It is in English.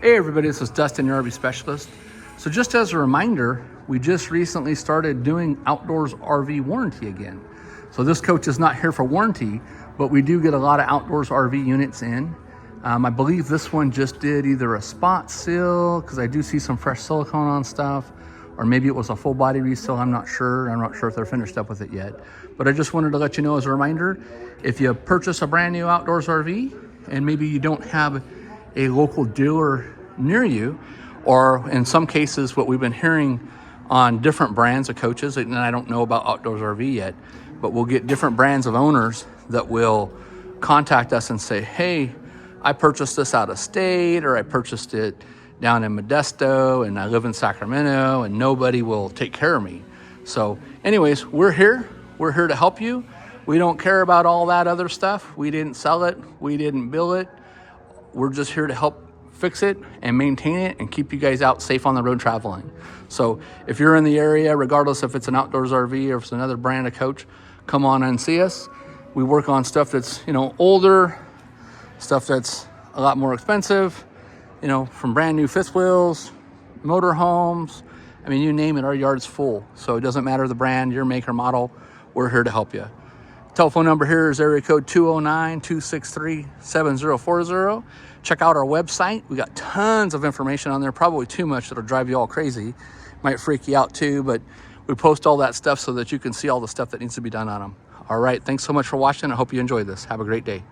Hey everybody, this is Dustin, your RV specialist. So just as a reminder, we just recently started doing outdoors RV warranty again. So this coach is not here for warranty, but we do get a lot of outdoors RV units in. I believe this one just did either a spot seal, because I do see some fresh silicone on stuff, or maybe it was a full body reseal. I'm not sure if they're finished up with it yet. But I just wanted to let you know as a reminder, if you purchase a brand new outdoors RV and maybe you don't have a local dealer near you, or in some cases what we've been hearing on different brands of coaches, and I don't know about outdoors RV yet, but we'll get different brands of owners that will contact us and say, hey, I purchased this out of state, or I purchased it down in Modesto and I live in Sacramento and nobody will take care of me. So anyways, we're here to help you. We don't care about all that other stuff. We didn't sell it, we didn't bill it. We're just here to help fix it and maintain it and keep you guys out safe on the road traveling. So if you're in the area, regardless if it's an outdoors RV or if it's another brand of coach, come on and see us. We work on stuff that's, older, stuff that's a lot more expensive, from brand new fifth wheels, motorhomes. I mean, you name it, our yard's full. So it doesn't matter the brand, your make or model, we're here to help you. Telephone number here is area code 209-263-7040. Check out our website. We got tons of information on there, probably too much that'll drive you all crazy. Might freak you out too, but we post all that stuff so that you can see all the stuff that needs to be done on them. All right, thanks so much for watching. I hope you enjoyed this. Have a great day.